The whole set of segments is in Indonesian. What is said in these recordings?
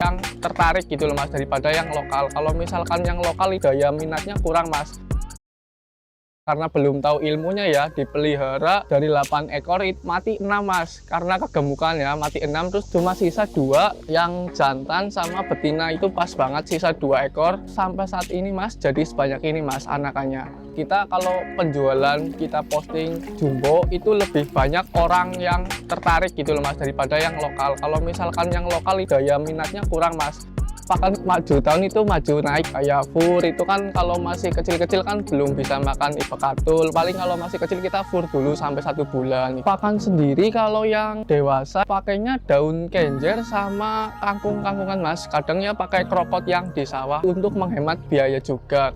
yang tertarik gitu loh mas, daripada yang lokal. Kalau misalkan yang lokal daya minatnya kurang mas, karena belum tahu ilmunya ya. Dipelihara dari 8 ekor mati 6 mas, karena kegemukan ya, mati 6. Terus cuma sisa 2 yang jantan sama betina, itu pas banget sisa 2 ekor sampai saat ini mas. Jadi sebanyak ini mas anakannya. Kita kalau penjualan kita posting jumbo itu lebih banyak orang yang tertarik gitu loh mas, daripada yang lokal. Kalau misalkan yang lokal daya minatnya kurang mas. Pakan maju tahun itu maju naik, kayak fur itu kan kalau masih kecil-kecil kan belum bisa makan ipekatul. Paling kalau masih kecil kita fur dulu sampai 1 bulan. Pakan sendiri kalau yang dewasa pakainya daun kenjer sama kangkung-kangkungan mas. Kadang ya pakai kropot yang di sawah untuk menghemat biaya juga.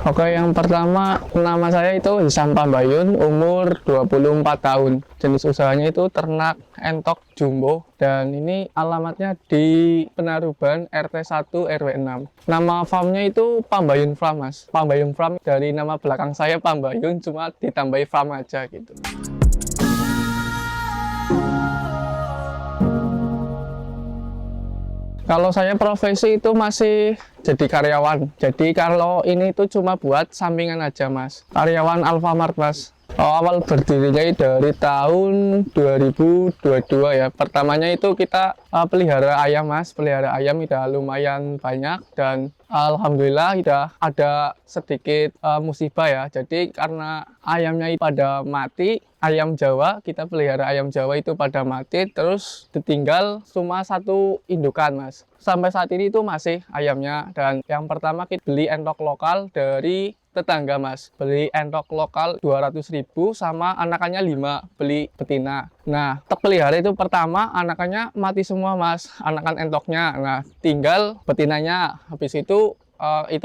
Oke, yang pertama nama saya itu Hisam Pambayun, umur 24 tahun. Jenis usahanya itu ternak entok jumbo, dan ini alamatnya di Penaruban RT 1 RW 6. Nama farmnya itu Pambayun Farm mas. Pambayun Farm dari nama belakang saya Pambayun, cuma ditambahi farm aja gitu. Kalau saya profesi itu masih jadi karyawan. Jadi kalau ini itu cuma buat sampingan aja mas. Karyawan Alfamart mas. Awal berdirinya dari tahun 2022 ya. Pertamanya itu kita pelihara ayam mas. Pelihara ayam udah lumayan banyak, dan alhamdulillah udah ada sedikit musibah ya. Jadi karena ayamnya pada mati, ayam Jawa, kita pelihara ayam Jawa itu pada mati, terus ditinggal cuma 1 indukan mas. Sampai saat ini itu masih ayamnya. Dan yang pertama kita beli entok lokal dari tetangga mas, beli entok lokal 200.000 sama anakannya 5, beli betina. Nah, terpelihara itu pertama anakannya mati semua mas, anakan entoknya. Nah, tinggal betinanya. Habis itu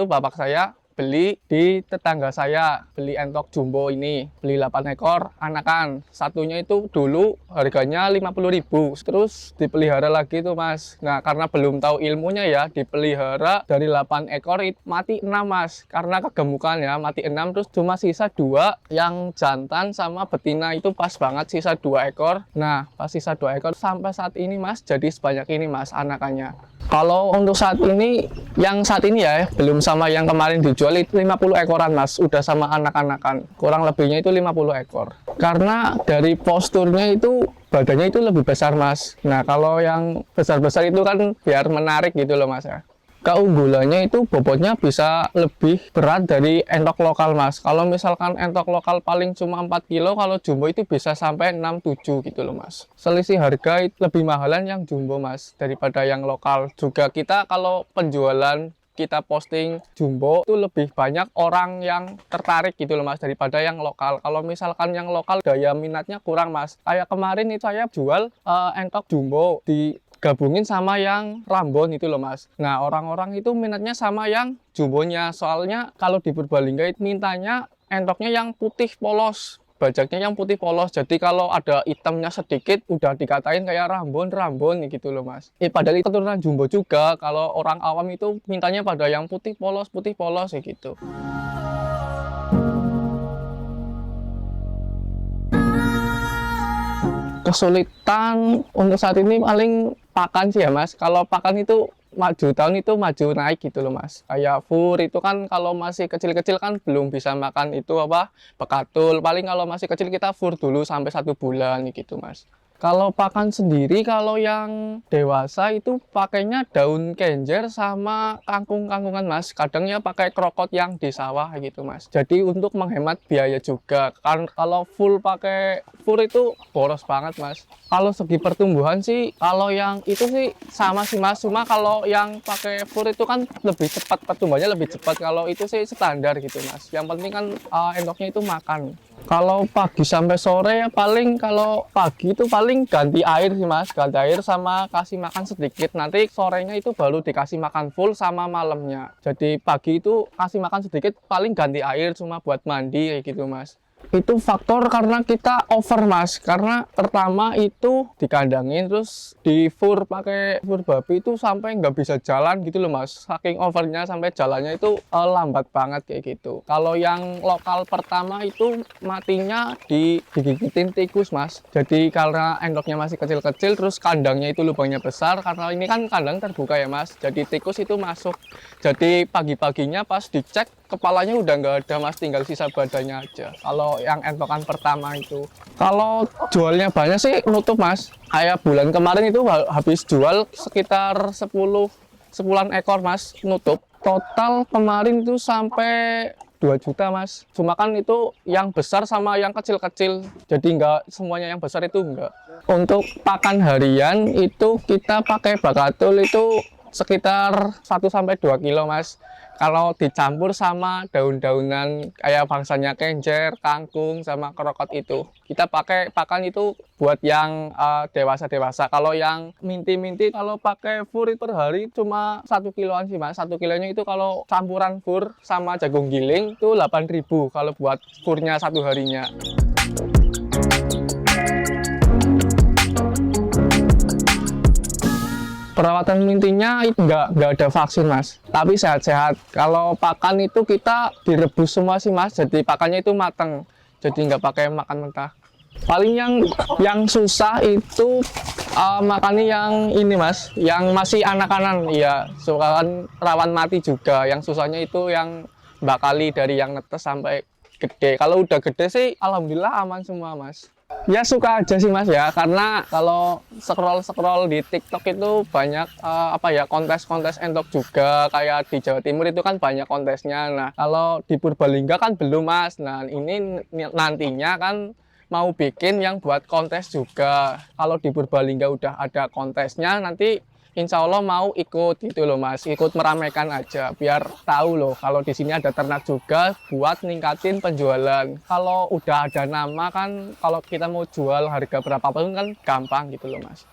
bapak saya beli di tetangga saya, beli entok jumbo ini, beli 8 ekor anakan. Satunya itu dulu harganya 50.000, terus dipelihara lagi tuh mas. Nah, karena belum tahu ilmunya ya, dipelihara dari 8 ekor mati 6 mas, karena kegemukan ya, mati 6. Terus cuma sisa 2 yang jantan sama betina, itu pas banget sisa 2 ekor. Nah, pas sisa 2 ekor sampai saat ini mas, jadi sebanyak ini mas anakannya. Kalau untuk saat ini, yang saat ini ya, belum sama yang kemarin dijual itu 50 ekoran mas, udah sama anak-anakan. Kurang lebihnya itu 50 ekor. Karena dari posturnya itu, badannya itu lebih besar mas. Nah, kalau yang besar-besar itu kan biar menarik gitu loh mas ya. Keunggulannya itu bobotnya bisa lebih berat dari entok lokal mas. Kalau misalkan entok lokal paling cuma 4 kilo, kalau jumbo itu bisa sampai 6-7 gitu loh mas. Selisih harga itu lebih mahalan yang jumbo mas daripada yang lokal. Juga kita kalau penjualan kita posting jumbo itu lebih banyak orang yang tertarik gitu loh mas, daripada yang lokal. Kalau misalkan yang lokal daya minatnya kurang mas. Kayak kemarin itu saya jual entok jumbo digabungin sama yang Rambon itu loh mas. Nah, orang-orang itu minatnya sama yang jumbonya, soalnya kalau di Purbalingga mintanya entoknya yang putih polos, bajaknya yang putih polos. Jadi kalau ada hitamnya sedikit udah dikatain kayak Rambon gitu loh mas. Padahal itu turunan jumbo juga. Kalau orang awam itu mintanya pada yang putih polos ya gitu. Kesulitan untuk saat ini paling pakan sih ya mas. Kalau pakan itu maju tahun itu maju naik gitu loh mas. Kayak fur itu kan kalau masih kecil-kecil kan belum bisa makan itu bekatul. Paling kalau masih kecil kita fur dulu sampai 1 bulan gitu mas. Kalau pakan sendiri, kalau yang dewasa itu pakainya daun kenjer sama kangkung-kangkungan mas. Kadang ya pakai kropot yang di sawah gitu mas. Jadi untuk menghemat biaya juga. Kan kalau full pakai fur itu boros banget mas. Kalau segi pertumbuhan sih, kalau yang itu sih sama sih mas. Cuma kalau yang pakai fur itu kan lebih cepat, pertumbuhannya lebih cepat. Kalau itu sih standar gitu mas. Yang penting kan endoknya itu makan. Kalau pagi sampai sore ya paling, kalau pagi itu paling ganti air sih mas, ganti air sama kasih makan sedikit. Nanti sorenya itu baru dikasih makan full sama malamnya. Jadi pagi itu kasih makan sedikit, paling ganti air cuma buat mandi kayak gitu mas. Itu faktor karena kita over mas, karena pertama itu dikandangin terus di fur pakai fur babi itu sampai nggak bisa jalan gitu loh mas, saking overnya sampai jalannya itu lambat banget kayak gitu. Kalau yang lokal pertama itu matinya digigitin tikus mas, jadi karena endoknya masih kecil-kecil terus kandangnya itu lubangnya besar, karena ini kan kandang terbuka ya mas, jadi tikus itu masuk. Jadi pagi-paginya pas dicek kepalanya udah nggak ada mas, tinggal sisa badannya aja. Kalau yang entokan pertama itu, kalau jualnya banyak sih nutup mas. Kayak bulan kemarin itu habis jual sekitar 10 ekor mas, nutup. Total kemarin itu sampai 2 juta mas. Cuma kan itu yang besar sama yang kecil-kecil, jadi nggak semuanya yang besar itu enggak. Untuk pakan harian itu kita pakai bakatul itu sekitar 1-2 kilo mas. Kalau dicampur sama daun-daunan kayak bangsanya kenjer, kangkung, sama krokot itu, kita pakai pakan itu buat yang dewasa-dewasa. Kalau yang minti-minti, kalau pakai fur per hari cuma 1 kiloan sih mas. 1 kilonya itu kalau campuran fur sama jagung giling itu 8.000 kalau buat furnya 1 harinya. Perawatan mintinya itu nggak ada vaksin mas, tapi sehat-sehat. Kalau pakan itu kita direbus semua sih mas, jadi pakannya itu matang, jadi nggak pakai makan mentah. Paling yang susah itu makannya yang ini mas, yang masih anak-anak, ya suka kan rawan mati juga. Yang susahnya itu yang bakali dari yang netes sampai gede. Kalau udah gede sih alhamdulillah aman semua mas. Ya suka aja sih mas ya, karena kalau scroll di TikTok itu banyak kontes-kontes entok juga, kayak di Jawa Timur itu kan banyak kontesnya. Nah kalau di Purbalingga kan belum mas. Nah ini nantinya kan mau bikin yang buat kontes juga. Kalau di Purbalingga udah ada kontesnya, nanti insya Allah mau ikut gitu loh mas, ikut meramaikan aja biar tahu loh kalau di sini ada ternak juga buat ningkatin penjualan. Kalau udah ada nama kan, kalau kita mau jual harga berapapun kan gampang gitu loh mas.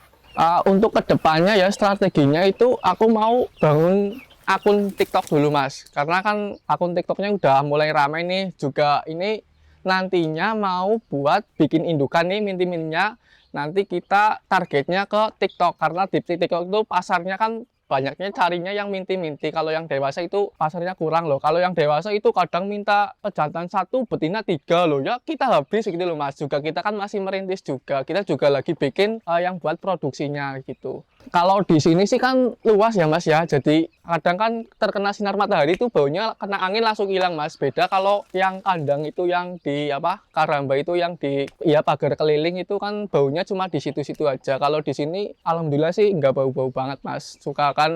Untuk kedepannya ya strateginya itu aku mau bangun akun TikTok dulu mas, karena kan akun TikToknya udah mulai ramai nih juga. Ini nantinya mau buat bikin indukan nih minti-mintinya. Nanti kita targetnya ke TikTok, karena di TikTok itu pasarnya kan banyaknya carinya yang minti-minti. Kalau yang dewasa itu pasarnya kurang loh. Kalau yang dewasa itu kadang minta pejantan 1, betina 3 loh. Ya kita habis gitu loh mas. Juga kita kan masih merintis juga. Kita juga lagi bikin yang buat produksinya gitu. Kalau di sini sih kan luas ya mas ya. Jadi kadang kan terkena sinar matahari itu baunya kena angin langsung hilang mas. Beda kalau yang kandang itu yang di karamba itu yang di pagar keliling itu kan baunya cuma di situ-situ aja. Kalau di sini alhamdulillah sih nggak bau-bau banget mas. Suka kan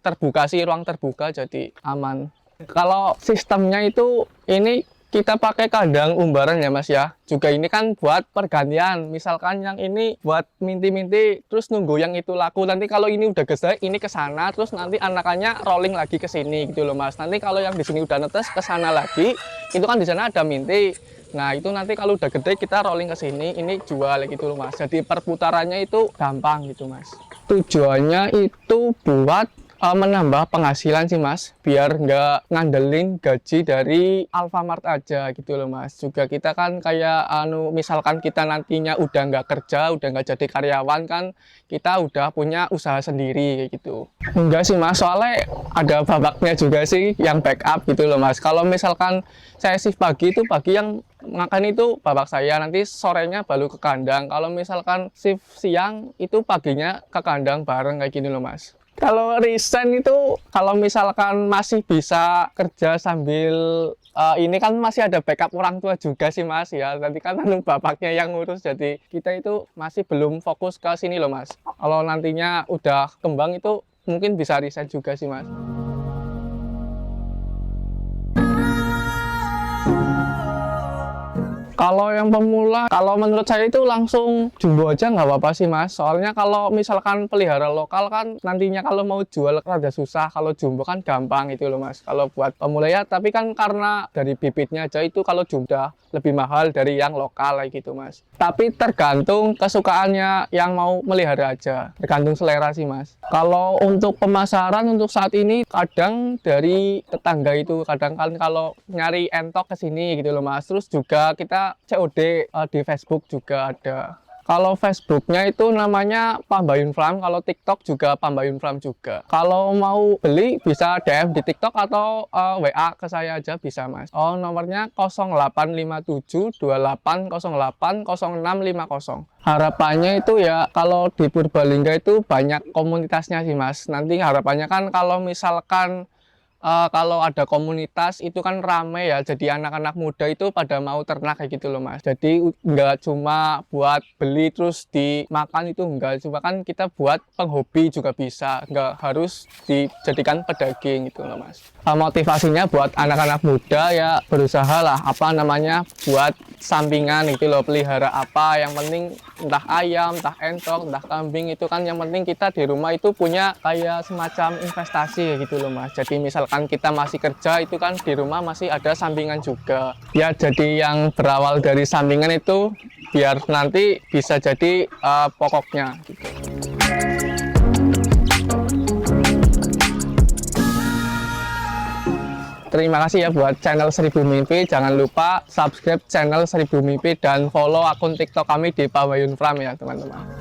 terbuka sih, ruang terbuka jadi aman. Kalau sistemnya itu ini kita pakai kandang umbaran ya mas ya. Juga ini kan buat pergantian. Misalkan yang ini buat minti-minti terus nunggu yang itu laku. Nanti kalau ini udah gede ini ke sana, terus nanti anakannya rolling lagi ke sini gitu loh mas. Nanti kalau yang di sini udah netes ke sana lagi, itu kan di sana ada minti. Nah itu nanti kalau udah gede kita rolling ke sini, ini jual gitu loh mas. Jadi perputarannya itu gampang gitu mas. Tujuannya itu buat menambah penghasilan sih mas, biar nggak ngandelin gaji dari Alfamart aja gitu loh mas. Juga kita kan kayak misalkan kita nantinya udah nggak kerja, udah nggak jadi karyawan kan, kita udah punya usaha sendiri kayak gitu. Enggak sih mas, soalnya ada babaknya juga sih yang backup gitu loh mas. Kalau misalkan saya shift pagi itu pagi yang makan itu babak saya, nanti sorenya baru ke kandang. Kalau misalkan shift siang itu paginya ke kandang bareng kayak gini loh mas. Kalau resign itu kalau misalkan masih bisa kerja sambil ini kan masih ada backup orang tua juga sih mas ya. Nanti kan bapaknya yang ngurus, jadi kita itu masih belum fokus ke sini loh mas. Kalau nantinya udah kembang itu mungkin bisa resign juga sih mas. Kalau yang pemula, kalau menurut saya itu langsung jumbo aja nggak apa-apa sih mas. Soalnya kalau misalkan pelihara lokal kan nantinya kalau mau jual rada susah. Kalau jumbo kan gampang itu loh mas. Kalau buat pemula ya, tapi kan karena dari bibitnya aja itu kalau jumbo lebih mahal dari yang lokal kayak gitu mas. Tapi tergantung kesukaannya yang mau melihara aja. Tergantung selera sih mas. Kalau untuk pemasaran untuk saat ini kadang dari tetangga itu kadang kan kalau nyari entok ke sini gitu loh mas. Terus juga kita bisa COD di Facebook juga ada. Kalau Facebooknya itu namanya Pambayun Farm, kalau TikTok juga Pambayun Farm juga. Kalau mau beli bisa DM di TikTok atau WA ke saya aja bisa mas. Oh nomornya 085728080650. Harapannya itu ya kalau di Purbalingga itu banyak komunitasnya sih mas. Nanti harapannya kan kalau misalkan kalau ada komunitas itu kan rame ya, jadi anak-anak muda itu pada mau ternak kayak gitu loh mas. Jadi nggak cuma buat beli terus dimakan itu enggak, cuma kan kita buat penghobi juga bisa, nggak harus dijadikan pedaging gitu loh mas. Motivasinya buat anak-anak muda ya berusaha lah apa namanya buat sampingan gitu loh, pelihara apa yang penting entah ayam, entah entok, entah kambing itu kan yang penting kita di rumah itu punya kayak semacam investasi gitu loh mas. Jadi misalkan kita masih kerja itu kan di rumah masih ada sampingan juga. Ya jadi yang berawal dari sampingan itu biar nanti bisa jadi pokoknya gitu. Terima kasih ya buat channel 1000 Mimpi. Jangan lupa subscribe channel 1000 Mimpi dan follow akun TikTok kami di Pambayun Farm ya teman-teman.